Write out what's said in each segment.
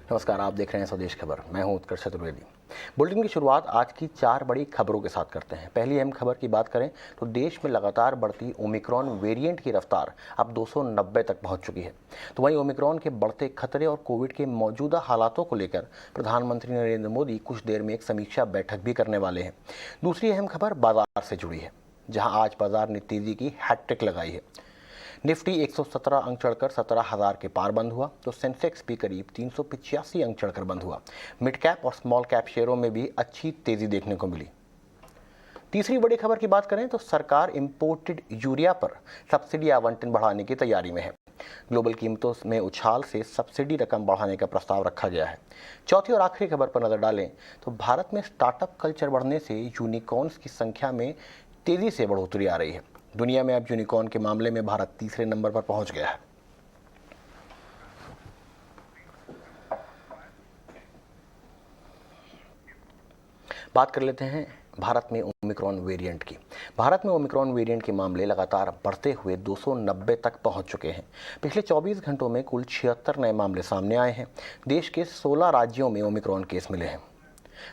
नमस्कार, आप देख रहे हैं स्वदेश खबर। मैं हूं उत्कर्ष चतुर्वेदी। बुलेटिन की शुरुआत आज की 4 बड़ी खबरों के साथ करते हैं। पहली अहम खबर की बात करें तो देश में लगातार बढ़ती ओमिक्रॉन वेरिएंट की रफ्तार अब 290 तक पहुंच चुकी है। तो वहीं ओमिक्रॉन के बढ़ते खतरे और कोविड के मौजूदा हालातों को लेकर प्रधानमंत्री नरेंद्र मोदी कुछ देर में एक समीक्षा बैठक भी करने वाले हैं। दूसरी अहम खबर बाजार से जुड़ी है, जहाँ आज बाजार ने तेजी की हैट्रिक लगाई है। निफ्टी 117 अंक चढ़कर 17,000 के पार बंद हुआ, तो सेंसेक्स भी करीब 385 अंक चढ़कर बंद हुआ। मिड कैप और स्मॉल कैप शेयरों में भी अच्छी तेजी देखने को मिली। तीसरी बड़ी खबर की बात करें तो सरकार इंपोर्टेड यूरिया पर सब्सिडी आवंटन बढ़ाने की तैयारी में है। ग्लोबल कीमतों में उछाल से सब्सिडी रकम बढ़ाने का प्रस्ताव रखा गया है। चौथी और आखिरी खबर पर नजर डालें तो भारत में स्टार्टअप कल्चर बढ़ने से यूनिकॉर्न्स की संख्या में तेजी से बढ़ोतरी आ रही है। दुनिया में अब यूनिकॉर्न के मामले में भारत तीसरे नंबर पर पहुंच गया है। बात कर लेते हैं भारत में ओमिक्रॉन वेरिएंट की। भारत में ओमिक्रॉन वेरिएंट के मामले लगातार बढ़ते हुए 290 तक पहुंच चुके हैं। पिछले 24 घंटों में कुल 76 नए मामले सामने आए हैं। देश के 16 राज्यों में ओमिक्रॉन केस मिले हैं।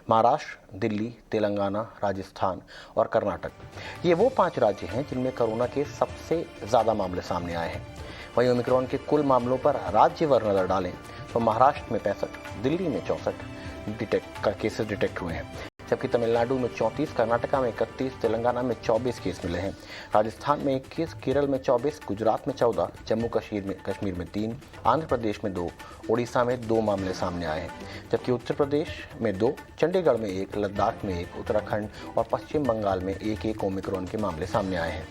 महाराष्ट्र, दिल्ली, तेलंगाना, राजस्थान और कर्नाटक, ये वो 5 राज्य हैं जिनमें कोरोना के सबसे ज़्यादा मामले सामने आए हैं। वहीं ओमिक्रॉन के कुल मामलों पर राज्यवार नज़र डालें तो महाराष्ट्र में 65, दिल्ली में 64 केसेस डिटेक्ट हुए हैं, जबकि तमिलनाडु में 34, कर्नाटका में 31, तेलंगाना में 24 केस मिले हैं। राजस्थान में 21, केरल में 24, गुजरात में 14, जम्मू कश्मीर में 3, आंध्र प्रदेश में 2, उड़ीसा में 2 मामले सामने आए हैं, जबकि उत्तर प्रदेश में 2, चंडीगढ़ में 1, लद्दाख में 1, उत्तराखंड और पश्चिम बंगाल में 1-1 ओमिक्रॉन के मामले सामने आए हैं।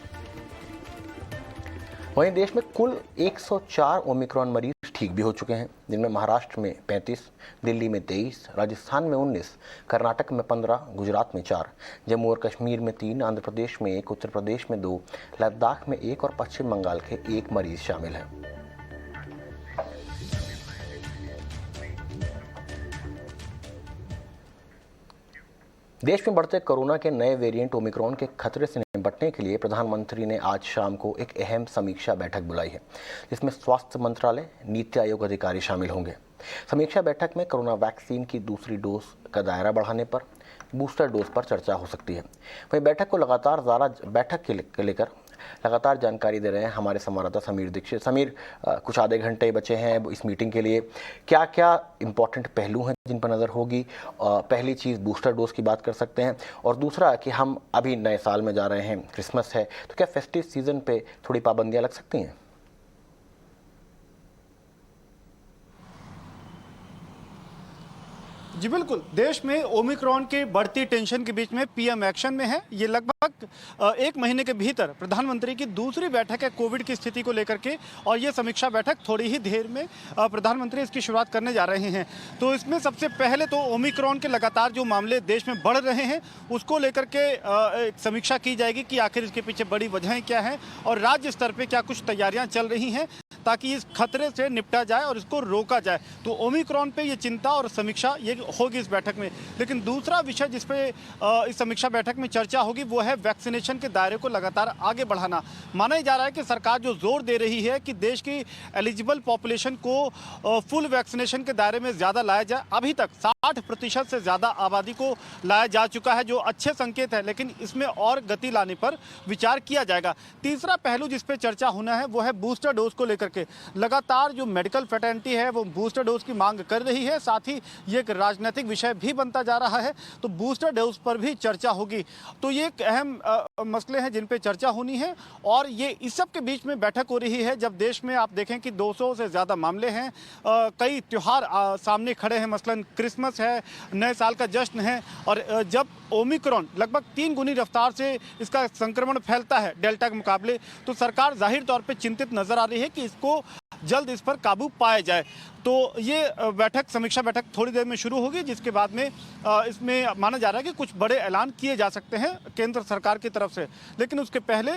वहीं देश में कुल 104 ओमिक्रॉन मरीज ठीक भी हो चुके हैं, जिनमें महाराष्ट्र में 35, दिल्ली में 23, राजस्थान में 19, कर्नाटक में 15, गुजरात में 4, जम्मू और कश्मीर में 3, आंध्र प्रदेश में 1, उत्तर प्रदेश में 2, लद्दाख में 1 और पश्चिम बंगाल के 1 मरीज शामिल हैं। देश में बढ़ते कोरोना के नए वेरिएंट ओमिक्रॉन के खतरे से निपटने के लिए प्रधानमंत्री ने आज शाम को एक अहम समीक्षा बैठक बुलाई है, जिसमें स्वास्थ्य मंत्रालय, नीति आयोग अधिकारी शामिल होंगे। समीक्षा बैठक में कोरोना वैक्सीन की दूसरी डोज का दायरा बढ़ाने पर, बूस्टर डोज पर चर्चा हो सकती है। वहीं बैठक के लेकर लगातार जानकारी दे रहे हैं हमारे संवाददाता समीर दीक्षित। समीर, कुछ आधे घंटे बचे हैं इस मीटिंग के लिए, क्या क्या इंपॉर्टेंट पहलू हैं जिन पर नज़र होगी? पहली चीज़ बूस्टर डोज की बात कर सकते हैं, और दूसरा कि हम अभी नए साल में जा रहे हैं, क्रिसमस है, तो क्या फेस्टिव सीजन पे थोड़ी पाबंदियां लग सकती हैं? जी बिल्कुल, देश में ओमिक्रॉन के बढ़ती टेंशन के बीच में पीएम एक्शन में है। ये लगभग 1 महीने के भीतर प्रधानमंत्री की दूसरी बैठक है कोविड की स्थिति को लेकर के, और ये समीक्षा बैठक थोड़ी ही देर में प्रधानमंत्री इसकी शुरुआत करने जा रहे हैं। तो इसमें सबसे पहले तो ओमिक्रॉन के लगातार जो मामले देश में बढ़ रहे हैं उसको लेकर के एक समीक्षा की जाएगी कि आखिर इसके पीछे बड़ी वजहें क्या हैं और राज्य स्तर पर क्या कुछ तैयारियाँ चल रही हैं ताकि इस खतरे से निपटा जाए और इसको रोका जाए। तो ओमिक्रॉन पे ये चिंता और समीक्षा ये होगी इस बैठक में। लेकिन दूसरा विषय जिस पे इस समीक्षा बैठक में चर्चा होगी वो है वैक्सीनेशन के दायरे को लगातार आगे बढ़ाना। माना जा रहा है कि सरकार जो जोर दे रही है कि देश की एलिजिबल पॉपुलेशन को फुल वैक्सीनेशन के दायरे में ज़्यादा लाया जाए। अभी तक 60% से ज़्यादा आबादी को लाया जा चुका है, जो अच्छे संकेत है, लेकिन इसमें और गति लाने पर विचार किया जाएगा। तीसरा पहलू जिस पे चर्चा होना है वो है बूस्टर डोज को लेकर के। लगातार जो मेडिकल फ्रेटर्निटी है वो बूस्टर डोज की मांग कर रही है, साथ ही ये एक राजनीतिक विषय भी बनता जा रहा है, तो बूस्टर डोज पर भी चर्चा होगी। तो ये एक अहम मसले हैं जिन पे चर्चा होनी है, और ये इस सब के बीच में बैठक हो रही है जब देश में आप देखें कि 200 से ज़्यादा मामले हैं, कई त्यौहार सामने खड़े हैं, मसलन क्रिसमस है, नए साल का जश्न है, और जब ओमिक्रॉन लगभग 3 गुनी रफ्तार से इसका संक्रमण फैलता है डेल्टा के मुकाबले, तो सरकार जाहिर तौर पे चिंतित नजर आ रही है कि इसको जल्द इस पर काबू पाया जाए। तो ये बैठक, समीक्षा बैठक थोड़ी देर में शुरू होगी, जिसके बाद में इसमें माना जा रहा है कि कुछ बड़े ऐलान किए जा सकते हैं केंद्र सरकार की तरफ से। लेकिन उसके पहले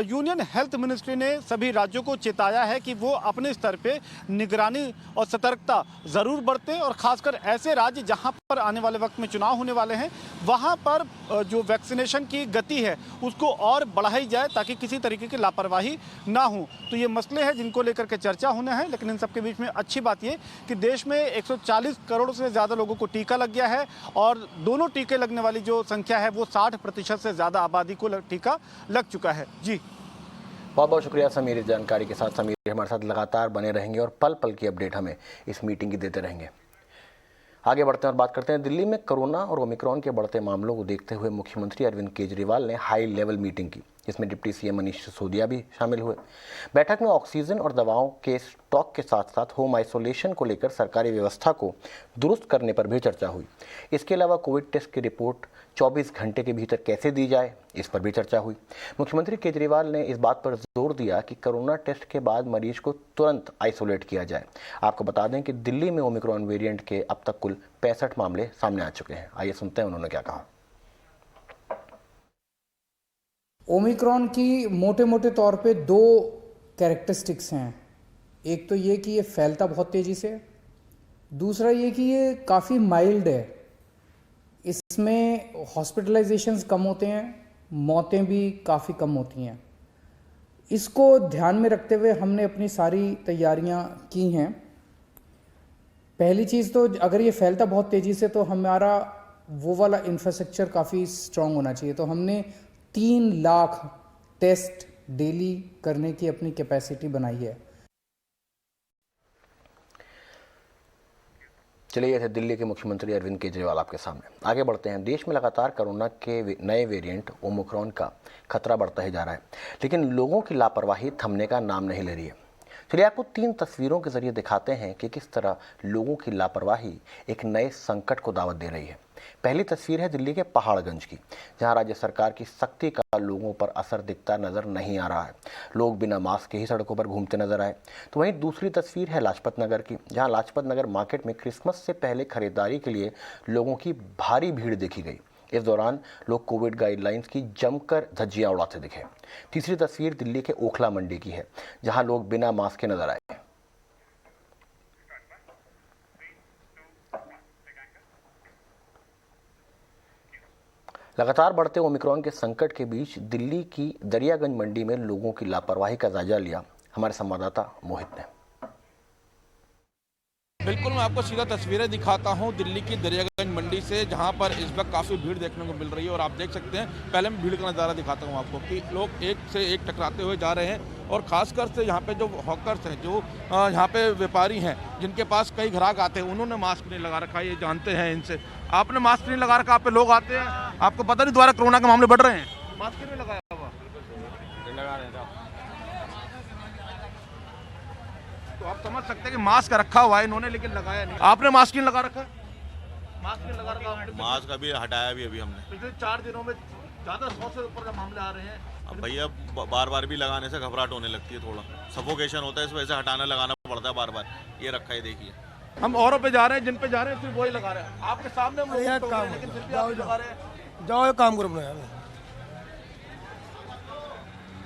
यूनियन हेल्थ मिनिस्ट्री ने सभी राज्यों को चेताया है कि वो अपने स्तर पे निगरानी और सतर्कता ज़रूर बरतें, और खासकर ऐसे राज्य जहां पर आने वाले वक्त में चुनाव होने वाले हैं वहां पर जो वैक्सीनेशन की गति है उसको और बढ़ाई जाए ताकि किसी तरीके की लापरवाही ना हो। तो ये मसले हैं जिनको लेकर के चर्चा चर्चा होना है, लेकिन इन सबके बीच में अच्छी बात ये कि देश में 140 करोड़ से ज़्यादा लोगों को टीका लग गया है और दोनों टीके लगने वाली जो संख्या है वो 60% से ज़्यादा आबादी को टीका लग चुका है। जी बहुत बहुत शुक्रिया समीर इस जानकारी के साथ। समीर हमारे साथ लगातार बने रहेंगे और पल पल की अपडेट हमें इस मीटिंग की देते रहेंगे। आगे बढ़ते हैं और बात करते हैं दिल्ली में कोरोना और ओमिक्रॉन के बढ़ते मामलों को देखते हुए मुख्यमंत्री अरविंद केजरीवाल ने हाई लेवल मीटिंग की, जिसमें डिप्टी सीएम मनीष सिसोदिया भी शामिल हुए। बैठक में ऑक्सीजन और दवाओं के स्टॉक के साथ साथ होम आइसोलेशन को लेकर सरकारी व्यवस्था को दुरुस्त करने पर भी चर्चा हुई। इसके अलावा कोविड टेस्ट की रिपोर्ट 24 घंटे के भीतर कैसे दी जाए, इस पर भी चर्चा हुई। मुख्यमंत्री केजरीवाल ने इस बात पर जोर दिया कि कोरोना टेस्ट के बाद मरीज को तुरंत आइसोलेट किया जाए। आपको बता दें कि दिल्ली में ओमिक्रॉन वेरिएंट के अब तक कुल 65 मामले सामने आ चुके हैं। आइए सुनते हैं उन्होंने क्या कहा। ओमिक्रॉन की मोटे मोटे तौर पे दो कैरेक्टरिस्टिक्स हैं। एक तो ये कि ये फैलता बहुत तेज़ी से, दूसरा ये कि ये काफ़ी माइल्ड है। इसमें हॉस्पिटलाइजेशंस कम होते हैं, मौतें भी काफ़ी कम होती हैं। इसको ध्यान में रखते हुए हमने अपनी सारी तैयारियां की हैं। पहली चीज़ तो अगर ये फैलता बहुत तेज़ी से तो हमारा वो वाला इंफ्रास्ट्रक्चर काफ़ी स्ट्रॉन्ग होना चाहिए। तो हमने 3 लाख टेस्ट डेली करने की अपनी कैपेसिटी बनाई है। चलिए, ये थे दिल्ली के मुख्यमंत्री अरविंद केजरीवाल आपके सामने। आगे बढ़ते हैं। देश में लगातार कोरोना के नए वेरिएंट ओमिक्रॉन का खतरा बढ़ता ही जा रहा है, लेकिन लोगों की लापरवाही थमने का नाम नहीं ले रही है। चलिए आपको 3 तस्वीरों के जरिए दिखाते हैं कि किस तरह लोगों की लापरवाही एक नए संकट को दावत दे रही है। पहली तस्वीर है दिल्ली के पहाड़गंज की, जहां राज्य सरकार की सख्ती का लोगों पर असर दिखता नजर नहीं आ रहा है। लोग बिना मास्क के ही सड़कों पर घूमते नजर आए। तो वहीं दूसरी तस्वीर है लाजपत नगर की, जहां लाजपत नगर मार्केट में क्रिसमस से पहले खरीदारी के लिए लोगों की भारी भीड़ देखी गई। इस दौरान लोग कोविड गाइडलाइंस की जमकर धज्जियां उड़ाते दिखे। तीसरी तस्वीर दिल्ली के ओखला मंडी की है, जहां लोग बिना मास्क के नजर आए। लगातार बढ़ते ओमिक्रॉन के संकट के बीच दिल्ली की दरियागंज मंडी में लोगों की लापरवाही का जायजा लिया हमारे संवाददाता मोहित ने। बिल्कुल, मैं आपको सीधा तस्वीरें दिखाता हूं दिल्ली की दरियागंज मंडी से, जहां पर इस वक्त काफ़ी भीड़ देखने को मिल रही है। और आप देख सकते हैं, पहले मैं भीड़ का नज़ारा दिखाता हूं आपको कि लोग एक से एक टकराते हुए जा रहे हैं। और ख़ासकर से यहाँ पे जो हॉकर्स हैं, जो यहाँ पे व्यापारी हैं, जिनके पास कई ग्राहक आते हैं, उन्होंने मास्क नहीं लगा रखा है। ये जानते हैं इनसे। आपने मास्क नहीं लगा रखा, आप पे लोग आते हैं, आपको पता नहीं दोबारा कोरोना के मामले बढ़ रहे हैं। मास्क नहीं लगाया हुआ, लगा रहे थे। तो आप समझ सकते हैं कि मास्क रखा हुआ है इन्होंने, लेकिन लगाया नहीं। आपने मास्क नहीं लगा रखा? मास्क नहीं लगा रखा? मास्क अभी हटाया भी अभी हमने। पिछले 4 दिनों में ज़्यादा 100 से ऊपर का मामले आ रहे हैं। अब भैया बार बार भी लगाने से घबराहट होने लगती है, थोड़ा सफोकेशन होता है, इस वजह से हटाना लगाना पड़ता है बार बार। ये रखा है, देखिए। हम औरों पे जा रहे हैं, जिन पे जा रहे हैं सिर्फ वही लगा रहे हैं। आपके सामने हम लोग तो हैं, लेकिन फिर भी आप लगा रहे हैं। जाओ काम करो।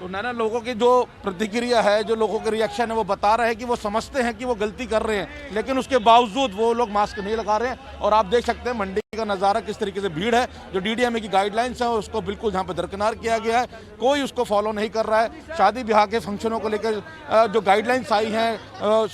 तो नैना, लोगों की जो प्रतिक्रिया है, जो लोगों के रिएक्शन है, वो बता रहे हैं कि वो समझते हैं कि वो गलती कर रहे हैं, लेकिन उसके बावजूद वो लोग मास्क नहीं लगा रहे हैं। और आप देख सकते हैं मंडी का नज़ारा, किस तरीके से भीड़ है। जो डीडीएमए की गाइडलाइंस है उसको बिल्कुल यहाँ पे दरकिनार किया गया है, कोई उसको फॉलो नहीं कर रहा है। शादी ब्याह के फंक्शनों को लेकर जो गाइडलाइंस आई हैं,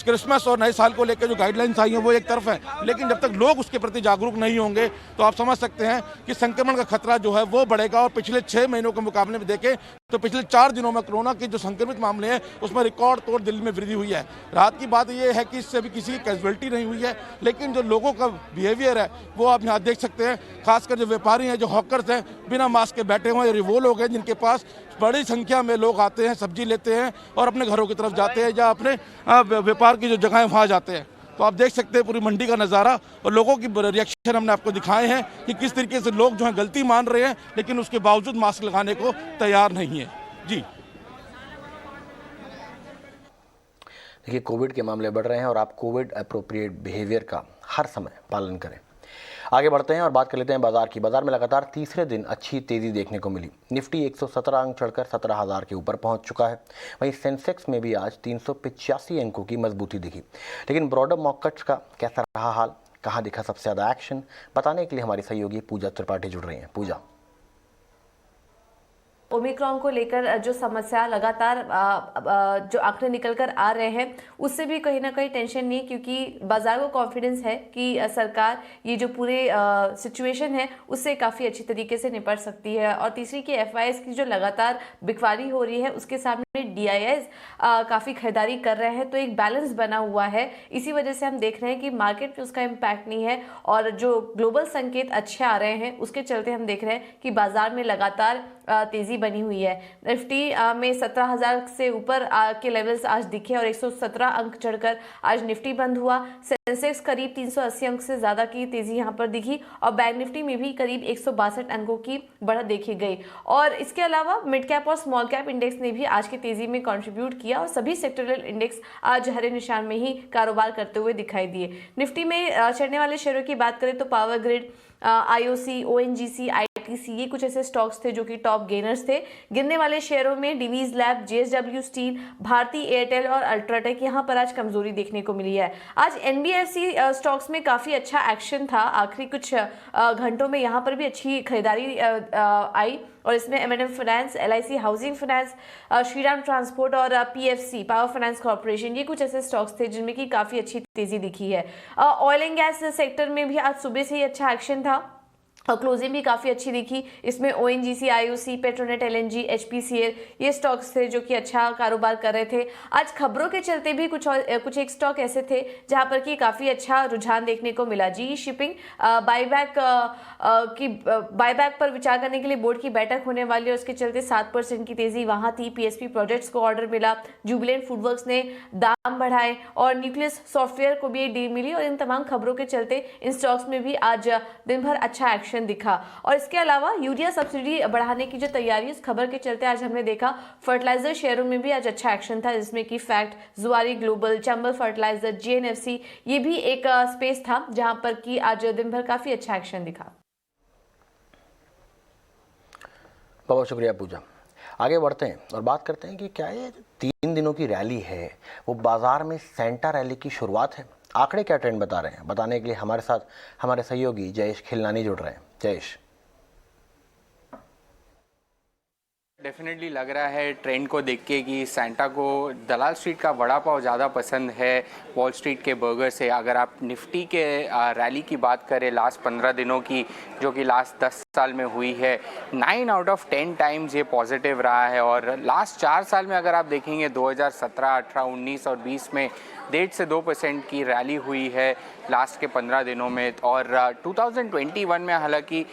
क्रिसमस और नए साल को लेकर जो गाइडलाइंस आई हैं, वो एक तरफ है, लेकिन जब तक लोग उसके प्रति जागरूक नहीं होंगे तो आप समझ सकते हैं कि संक्रमण का खतरा जो है वो बढ़ेगा। और पिछले 6 महीनों के मुकाबले में देखें तो पिछले 4 दिनों में कोरोना के जो संक्रमित मामले हैं उसमें रिकॉर्ड तोड़ दिल्ली में वृद्धि हुई है। रात की बात यह है कि इससे भी किसी की कैजुअलिटी नहीं हुई है, लेकिन जो लोगों का बिहेवियर है वो आप यहाँ देख सकते हैं। खासकर जो व्यापारी हैं, जो हॉकर्स हैं, बिना मास्क के बैठे हुए हैं। वो लोग हैं जिनके पास बड़ी संख्या में लोग आते हैं, सब्जी लेते हैं और अपने घरों की तरफ जाते हैं, या अपने व्यापार की जो जगह है वहाँ जाते हैं। तो आप देख सकते हैं पूरी मंडी का नज़ारा और लोगों की रिएक्शन हमने आपको दिखाए हैं कि किस तरीके से लोग जो हैं गलती मान रहे हैं, लेकिन उसके बावजूद मास्क लगाने को तैयार नहीं है। जी देखिए, कोविड के मामले बढ़ रहे हैं और आप कोविड अप्रोप्रिएट बिहेवियर का हर समय पालन करें। आगे बढ़ते हैं और बात कर लेते हैं बाजार की। बाजार में लगातार तीसरे दिन अच्छी तेजी देखने को मिली। निफ्टी 117 अंक चढ़कर 17,000 के ऊपर पहुंच चुका है। वहीं सेंसेक्स में भी आज 385 अंकों की मजबूती दिखी। लेकिन ब्रॉडर मार्केट्स का कैसा रहा हाल, कहां दिखा सबसे ज्यादा एक्शन, बताने के लिए हमारी सहयोगी पूजा त्रिपाठी जुड़ रही हैं। पूजा। ओमिक्रॉन को लेकर जो समस्या लगातार जो आंकड़े निकल कर आ रहे हैं उससे भी कहीं ना कहीं टेंशन नहीं, क्योंकि बाजार को कॉन्फिडेंस है कि सरकार ये जो पूरे सिचुएशन है उससे काफ़ी अच्छी तरीके से निपट सकती है। और तीसरी की FIIs की जो लगातार बिकवाली हो रही है उसके सामने DIIs काफ़ी खरीदारी कर रहे हैं, तो एक बैलेंस बना हुआ है। इसी वजह से हम देख रहे हैं कि मार्केट पे उसका इम्पैक्ट नहीं है और जो ग्लोबल संकेत अच्छे आ रहे हैं उसके चलते हम देख रहे हैं कि बाजार में लगातार तेजी बनी हुई है। निफ्टी में 17,000 से ऊपर के लेवल्स आज दिखे और 117 अंक चढ़कर आज निफ्टी बंद हुआ। सेंसेक्स करीब 380 अंक से ज्यादा की तेजी यहां पर दिखी और बैंक निफ्टी में भी करीब 162 अंकों की बढ़त देखी गई। और इसके अलावा मिड कैप और स्मॉल कैप इंडेक्स ने भी आज की तेजी में कंट्रीब्यूट किया और सभी सेक्टोरल इंडेक्स आज हरे निशान में ही कारोबार करते हुए दिखाई दिए। निफ्टी में चढ़ने वाले शेयरों की बात करें तो power grid, IOC, ONGC, ITC ये कुछ ऐसे स्टॉक्स थे जो कि टॉप गेनर्स थे। गिनने वाले शेयरों में Divi's lab, JSW steel, Bharti Airtel और अल्ट्राटेक यहाँ पर आज कमजोरी देखने को मिली है। आज NBFC स्टॉक्स में काफी अच्छा एक्शन था, आखिरी कुछ घंटों में यहाँ पर भी अच्छी खरीदारी आई और इसमें M&M finance, LIC housing finance, Shriram transport और PFC पावर फाइनेंस कॉर्पोरेशन ये कुछ ऐसे स्टॉक्स थे जिनमें की काफी अच्छी तेजी दिखी है। ऑयल एंड गैस सेक्टर में भी आज सुबह से ही अच्छा एक्शन था और क्लोजिंग भी काफ़ी अच्छी दिखी। इसमें ONGC, IOC, Petronet LNG, HPCL ये स्टॉक्स थे जो कि अच्छा कारोबार कर रहे थे। आज खबरों के चलते भी कुछ एक स्टॉक ऐसे थे जहां पर कि काफ़ी अच्छा रुझान देखने को मिला। GE शिपिंग बायबैक पर विचार करने के लिए बोर्ड की बैठक होने वाली है, उसके चलते 7% की तेजी वहां थी। PSP प्रोजेक्ट्स को ऑर्डर मिला, जुबिलेंट फूडवर्क्स ने दाम बढ़ाए और न्यूक्लियस सॉफ्टवेयर को भी एक डील मिली और इन तमाम खबरों के चलते इन स्टॉक्स में भी आज दिन भर अच्छा एक्शन दिखा। और इसके अलावा यूरिया सब्सिडी बढ़ाने की जो तैयारी उस खबर के चलते आज हमने देखा फर्टिलाइजर शेयरों में भी आज अच्छा एक्शन था, जिसमें कि फैक्ट, जुआरी ग्लोबल, चंबल फर्टिलाइजर, JNFC ये भी एक स्पेस था जहां पर कि आज दिन भर काफी अच्छा एक्शन दिखा। बहुत शुक्रिया पूजा। आगे बढ़ते हैं और बात करते हैं कि क्या ये 3 दिनों की रैली है वो बाजार में सेंटा रैली की शुरुआत है। आंकड़े क्या ट्रेंड बता रहे हैं, बताने के लिए हमारे साथ हमारे सहयोगी जयेश खिलनानी जुड़ रहे हैं। जयेश। डेफिनेटली लग रहा है ट्रेंड को देख के कि सेंटा को दलाल स्ट्रीट का वड़ा पाव ज़्यादा पसंद है वॉल स्ट्रीट के बर्गर से। अगर आप निफ्टी के रैली की बात करें लास्ट 15 दिनों की, जो कि लास्ट 10 साल में हुई है, 9 आउट ऑफ 10 टाइम्स ये पॉजिटिव रहा है। और लास्ट 4 साल में अगर आप देखेंगे 2017, 18, 19 और 20 में 1.5 से 2% की रैली हुई है लास्ट के 15 दिनों में। और 2021 में हालांकि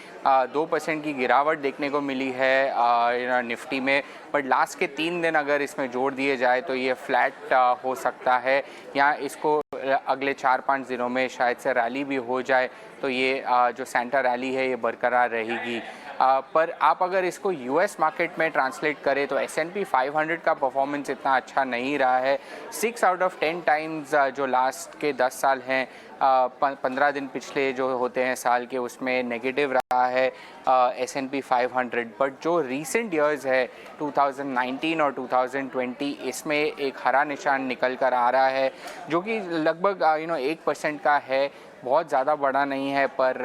2% की गिरावट देखने को मिली है निफ्टी में, बट लास्ट के 3 दिन अगर इसमें जोड़ दिए जाए तो ये फ्लैट हो सकता है या इसको अगले 4-5 दिनों में शायद से रैली भी हो जाए तो ये जो सेंटा रैली है ये बरकरार रहेगी। पर आप अगर इसको US मार्केट में ट्रांसलेट करें तो S&P 500 का परफॉर्मेंस इतना अच्छा नहीं रहा है। 6 आउट ऑफ 10 टाइम्स जो लास्ट के 10 साल हैं, 15 दिन पिछले जो होते हैं साल के, उसमें नेगेटिव रहा है S&P 500। बट जो रीसेंट ईयर्स है 2019 और 2020, इसमें एक हरा निशान निकल कर आ रहा है जो कि लगभग 1% का है, बहुत ज़्यादा बड़ा नहीं है। पर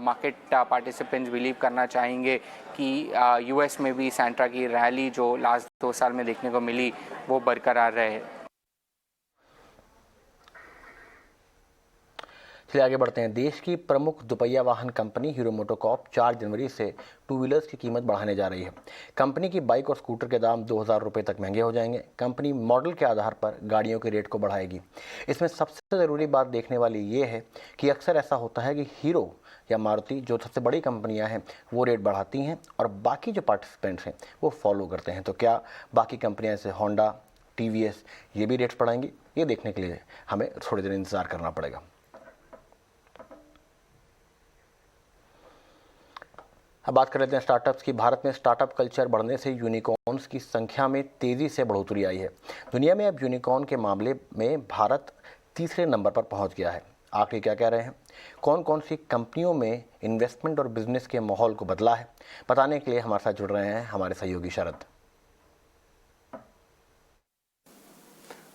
मार्केट पार्टिसिपेंट्स बिलीव करना चाहेंगे कि US में भी सेंटा की रैली जो लास्ट 2 साल में देखने को मिली वो बरकरार रहे। चलिए आगे बढ़ते हैं। देश की प्रमुख दुपहिया वाहन कंपनी हीरो मोटोकॉर्प 4 जनवरी से 2 व्हीलर्स की कीमत बढ़ाने जा रही है। कंपनी की बाइक और स्कूटर के दाम 2,000 रुपये तक महंगे हो जाएंगे। कंपनी मॉडल के आधार पर गाड़ियों के रेट को बढ़ाएगी। इसमें सबसे ज़रूरी बात देखने वाली ये है कि अक्सर ऐसा होता है कि हीरो या मारुति जो सबसे बड़ी कंपनियां हैं वो रेट बढ़ाती हैं और बाकी जो पार्टिसिपेंट्स हैं वो फॉलो करते हैं। तो क्या बाकी कंपनियां जैसे होंडा, TVS ये भी रेट्स बढ़ाएंगी? ये देखने के लिए हमें थोड़ी देर इंतज़ार करना पड़ेगा। अब बात कर लेते हैं स्टार्टअप्स की। भारत में स्टार्टअप कल्चर बढ़ने से यूनिकॉर्न्स की संख्या में तेज़ी से बढ़ोतरी आई है। दुनिया में अब यूनिकॉर्न के मामले में भारत 3रे नंबर पर पहुंच गया है। आखिर क्या कह रहे हैं, कौन कौन सी कंपनियों में इन्वेस्टमेंट और बिजनेस के माहौल को बदला है, बताने के लिए हमारे साथ जुड़ रहे हैं हमारे सहयोगी शरद।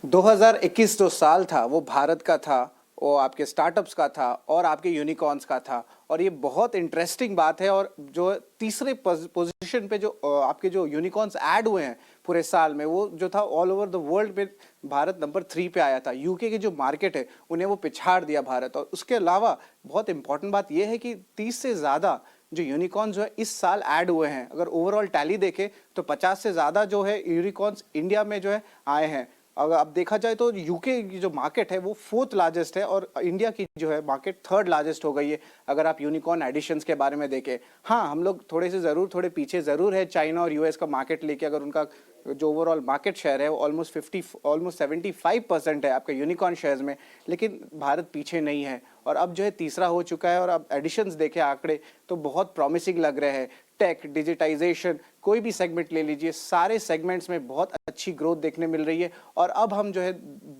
2021 जो साल था वो भारत का था वो आपके स्टार्टअप्स का था और आपके यूनिकॉर्न्स का था। और ये बहुत इंटरेस्टिंग बात है। और जो तीसरे पोजीशन पे जो आपके जो यूनिकॉर्न्स ऐड हुए हैं पूरे साल में, वो जो था ऑल ओवर द वर्ल्ड में भारत नंबर 3 पे आया था। यूके की जो मार्केट है उन्हें वो पिछाड़ दिया भारत। और उसके अलावा बहुत इंपॉर्टेंट बात ये है कि 30 से ज़्यादा जो यूनिकॉर्न जो है इस साल ऐड हुए हैं। अगर ओवरऑल टैली देखें तो 50 से ज़्यादा जो है यूनिकॉर्न्स इंडिया में जो है आए हैं। अगर अब देखा जाए तो यूके की जो मार्केट है वो 4th लार्जेस्ट है और इंडिया की जो है मार्केट 3rd लार्जेस्ट हो गई है अगर आप यूनिकॉर्न एडिशंस के बारे में देखें। हाँ, हम लोग थोड़े पीछे ज़रूर है चाइना और यूएस का मार्केट लेके। अगर उनका जो ओवरऑल मार्केट शेयर है वो ऑलमोस्ट 75% है आपके यूनिकॉर्न शेयर्स में, लेकिन भारत पीछे नहीं है। और अब जो है तीसरा हो चुका है। और अब एडिशंस देखे आंकड़े तो बहुत प्रॉमिसिंग लग रहे हैं। टेक, डिजिटाइजेशन, कोई भी सेगमेंट ले लीजिए, सारे सेगमेंट्स में बहुत अच्छी ग्रोथ देखने मिल रही है। और अब हम जो है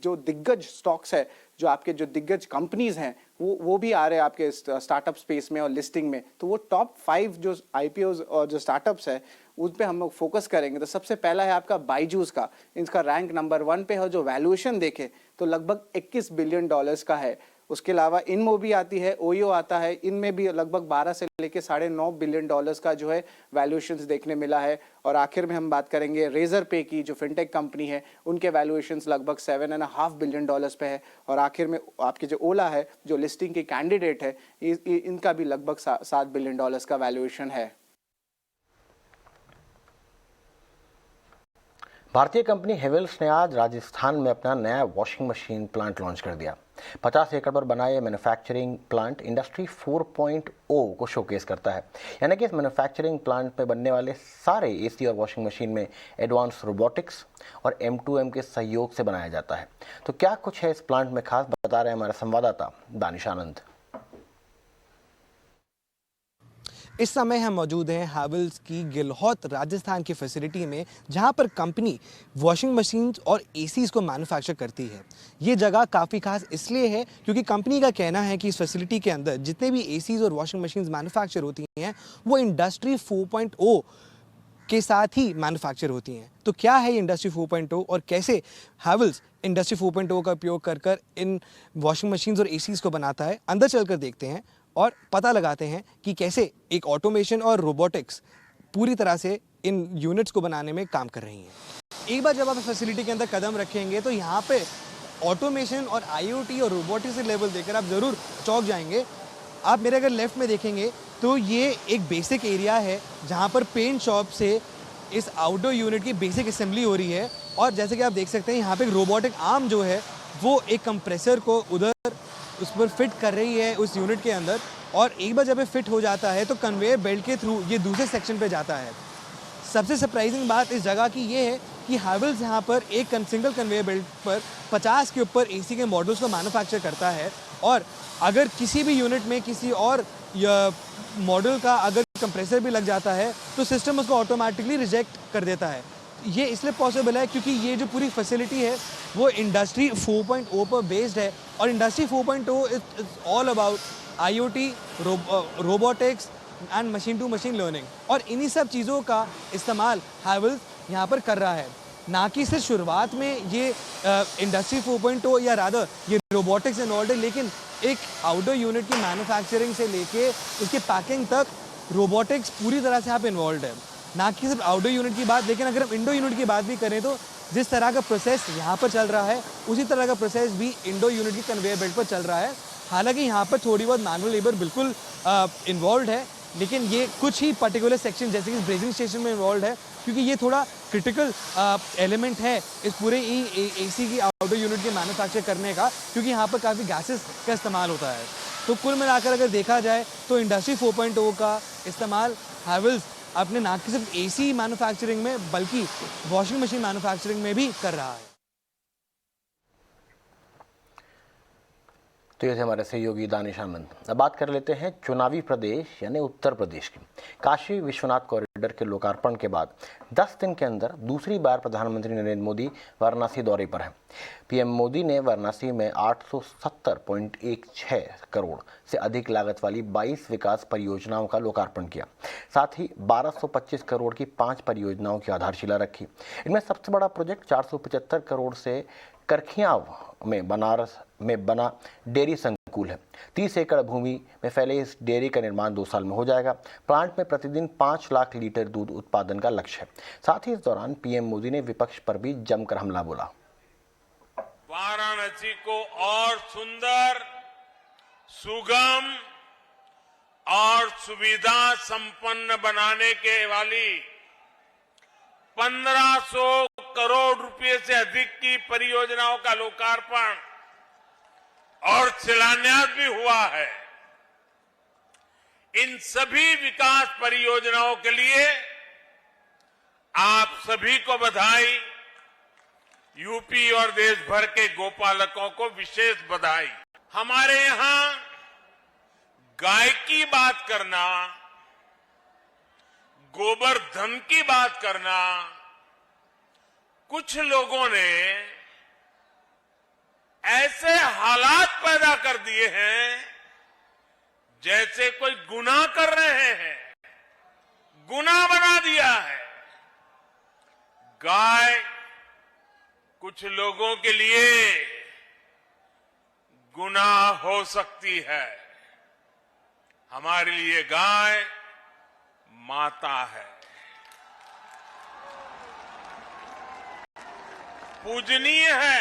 जो दिग्गज स्टॉक्स है, जो आपके जो दिग्गज कंपनीज हैं वो भी आ रहे हैं आपके स्टार्टअप स्पेस में और लिस्टिंग में। तो वो टॉप 5 जो आईपीओज और जो स्टार्टअप्स है उस पर हम लोग फोकस करेंगे। तो सबसे पहला है आपका बाइजूस का। इसका रैंक नंबर 1 पे है। जो वैल्यूएशन देखे तो लगभग $21 बिलियन का है। उसके अलावा इनमो भी आती है, ओयो आता है, इनमें भी लगभग 12 से लेके $9.5 बिलियन का जो है वैल्यूएशंस देखने मिला है। और आखिर में हम बात करेंगे रेजर पे की, जो फिनटेक कंपनी है, उनके वैल्यूएशंस लगभग $7.5 बिलियन पे है। और आखिर में आपके जो ओला है, जो लिस्टिंग के कैंडिडेट है, इनका भी लगभग $7 बिलियन का वैल्यूएशन है। भारतीय कंपनी हेवेल्स ने आज राजस्थान में अपना नया वॉशिंग मशीन प्लांट लॉन्च कर दिया। 50 एकड़ पर बना ये मैन्युफैक्चरिंग प्लांट इंडस्ट्री 4.0 को शोकेस करता है। यानी कि इस मैन्युफैक्चरिंग प्लांट में बनने वाले सारे एसी और वॉशिंग मशीन में एडवांस रोबोटिक्स और M2M के सहयोग से बनाया जाता है। तो क्या कुछ है इस प्लांट में खास, बता रहे हैं हमारे संवाददाता दानिश आनंद। इस समय हम मौजूद हैं हैवेल्स की गिलहौत राजस्थान की फैसिलिटी में, जहां पर कंपनी वॉशिंग मशीन्स और एसीज़ को मैन्युफैक्चर करती है। ये जगह काफ़ी खास इसलिए है क्योंकि कंपनी का कहना है कि इस फैसिलिटी के अंदर जितने भी एसीज़ और वॉशिंग मशीन्स मैन्युफैक्चर होती हैं वो इंडस्ट्री 4.0 के साथ ही मैन्युफैक्चर होती हैं। तो क्या है ये इंडस्ट्री 4.0 और कैसे हैवेल्स इंडस्ट्री 4.0 का उपयोग कर इन वॉशिंग मशीन्स और एसीज़ को बनाता है, अंदर चलकर देखते हैं और पता लगाते हैं कि कैसे एक ऑटोमेशन और रोबोटिक्स पूरी तरह से इन यूनिट्स को बनाने में काम कर रही हैं। एक बार जब आप इस फैसिलिटी के अंदर कदम रखेंगे तो यहाँ पे ऑटोमेशन और IoT और रोबोटिक्स के लेवल देखकर आप ज़रूर चौंक जाएंगे। आप मेरे अगर लेफ्ट में देखेंगे तो ये एक बेसिक एरिया है जहाँ पर पेंट शॉप से इस आउटडोर यूनिट की बेसिक असेंबली हो रही है। और जैसे कि आप देख सकते हैं यहाँ पे एक रोबोटिक आर्म जो है वो एक कंप्रेसर को उधर उस पर फिट कर रही है उस यूनिट के अंदर। और एक बार जब ये फिट हो जाता है तो कन्वेयर बेल्ट के थ्रू ये दूसरे सेक्शन पे जाता है। सबसे सरप्राइजिंग बात इस जगह की ये है कि हैवेल्स यहाँ पर एक सिंगल कन्वेयर बेल्ट पर 50 के ऊपर एसी के मॉडल्स को मैन्युफैक्चर करता है। और अगर किसी भी यूनिट में किसी और मॉडल का अगर कंप्रेसर भी लग जाता है तो सिस्टम उसको ऑटोमेटिकली रिजेक्ट कर देता है। ये इसलिए पॉसिबल है क्योंकि ये जो पूरी फैसिलिटी है वो इंडस्ट्री 4.0 पर बेस्ड है। और industry 4.0 is all about IoT, robotics and machine to machine learning. और इन्हीं सब चीज़ों का इस्तेमाल हैवेल्स यहाँ पर कर रहा है। ना कि सिर्फ शुरुआत में ये इंडस्ट्री 4.0 या रादर ये रोबोटिक्स इन्वॉल्व है, लेकिन एक आउटडोर यूनिट की मैन्युफैक्चरिंग से लेके उसकी पैकिंग तक रोबोटिक्स पूरी तरह से यहाँ पे इन्वॉल्व है। ना कि सिर्फ आउटडोर यूनिट की बात, लेकिन अगर हम इंडोर यूनिट की बात भी करें तो जिस तरह का प्रोसेस यहाँ पर चल रहा है उसी तरह का प्रोसेस भी इंडोर यूनिट की कन्वेयर बेल्ट पर चल रहा है। हालांकि यहाँ पर थोड़ी बहुत मैनुअल लेबर बिल्कुल इन्वॉल्व है, लेकिन ये कुछ ही पर्टिकुलर सेक्शन जैसे कि ब्रेजिंग स्टेशन में इन्वॉल्व है क्योंकि ये थोड़ा क्रिटिकल एलिमेंट है इस पूरे एसी की आउटडोर यूनिट के मैन्युफैक्चर करने का, क्योंकि यहाँ पर काफ़ी गैसेस का इस्तेमाल होता है। तो कुल मिलाकर अगर देखा जाए तो इंडस्ट्री 4.0 का इस्तेमाल हैवेल्स अपने ना कि सिर्फ एसी मैन्युफैक्चरिंग में बल्कि वॉशिंग मशीन मैन्युफैक्चरिंग में भी कर रहा है। तो ये थे हमारे सहयोगी दानिश आनंद। अब बात कर लेते हैं चुनावी प्रदेश यानी उत्तर प्रदेश की। काशी विश्वनाथ कॉरिडोर के लोकार्पण के बाद 10 दिन के अंदर दूसरी बार प्रधानमंत्री नरेंद्र मोदी वाराणसी दौरे पर हैं। पीएम मोदी ने वाराणसी में 870.16 करोड़ से अधिक लागत वाली 22 विकास परियोजनाओं का लोकार्पण किया। साथ ही 1225 करोड़ की 5 परियोजनाओं की आधारशिला रखी। इनमें सबसे बड़ा प्रोजेक्ट 475 करोड़ से करखियाव में बनारस में बना डेयरी संकुल है। 30 एकड़ भूमि में फैले इस डेयरी का निर्माण 2 साल में हो जाएगा। प्लांट में प्रतिदिन 5 लाख लीटर दूध उत्पादन का लक्ष्य है। साथ ही इस दौरान पीएम मोदी ने विपक्ष पर भी जमकर हमला बोला। वाराणसी को और सुंदर, सुगम और सुविधा संपन्न बनाने के वाली 1500 करोड़ रुपए से अधिक की परियोजनाओं का लोकार्पण और शिलान्यास भी हुआ है। इन सभी विकास परियोजनाओं के लिए आप सभी को बधाई। यूपी और देश भर के गोपालकों को विशेष बधाई। हमारे यहां गाय की बात करना, गोवर्धन की बात करना, कुछ लोगों ने ऐसे हालात पैदा कर दिए हैं जैसे कोई गुनाह कर रहे हैं, गुनाह बना दिया है। गाय कुछ लोगों के लिए गुनाह हो सकती है, हमारे लिए गाय माता है, पूजनीय है।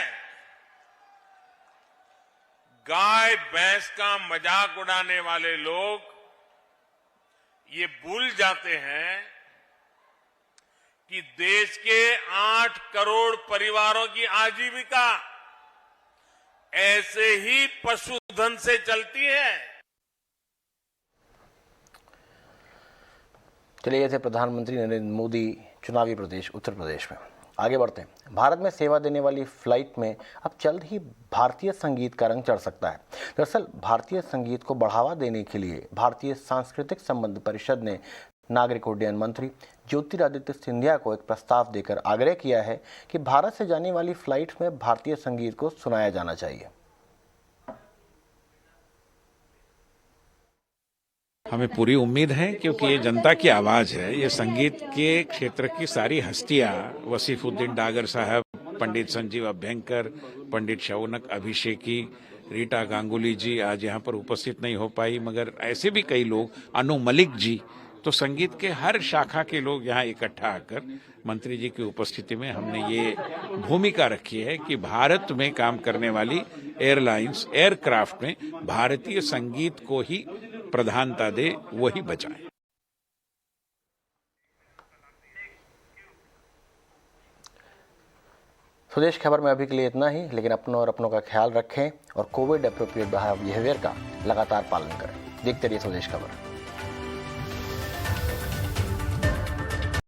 गाय भैंस का मजाक उड़ाने वाले लोग ये भूल जाते हैं कि देश के 8 करोड़ परिवारों की आजीविका ऐसे ही पशुधन से चलती है। चलिए, ये थे प्रधानमंत्री नरेंद्र मोदी चुनावी प्रदेश उत्तर प्रदेश में। आगे बढ़ते हैं। भारत में सेवा देने वाली फ्लाइट में अब जल्द ही भारतीय संगीत का रंग चढ़ सकता है। दरअसल भारतीय संगीत को बढ़ावा देने के लिए भारतीय सांस्कृतिक संबंध परिषद ने नागरिक उड्डयन मंत्री ज्योतिरादित्य सिंधिया को एक प्रस्ताव देकर आग्रह किया है कि भारत से जाने वाली फ्लाइट में भारतीय संगीत को सुनाया जाना चाहिए। हमें पूरी उम्मीद है, क्योंकि ये जनता की आवाज है। ये संगीत के क्षेत्र की सारी हस्तियां, वसीफुद्दीन डागर साहब, पंडित संजीव अभ्यंकर, पंडित शौनक अभिषेकी, रीटा गांगुली जी आज यहाँ पर उपस्थित नहीं हो पाई, मगर ऐसे भी कई लोग, अनु मलिक जी, तो संगीत के हर शाखा के लोग यहाँ इकट्ठा आकर मंत्री जी की उपस्थिति में हमने ये भूमिका रखी है कि भारत में काम करने वाली एयरलाइंस, एयरक्राफ्ट में भारतीय संगीत को ही प्रधानता दे, वही बचाए। स्वदेश खबर में अभी के लिए इतना ही, लेकिन अपनों और अपनों का ख्याल रखें और कोविड एप्रोप्रिएट बिहेवियर का लगातार पालन करें। देखते रहिए स्वदेश खबर।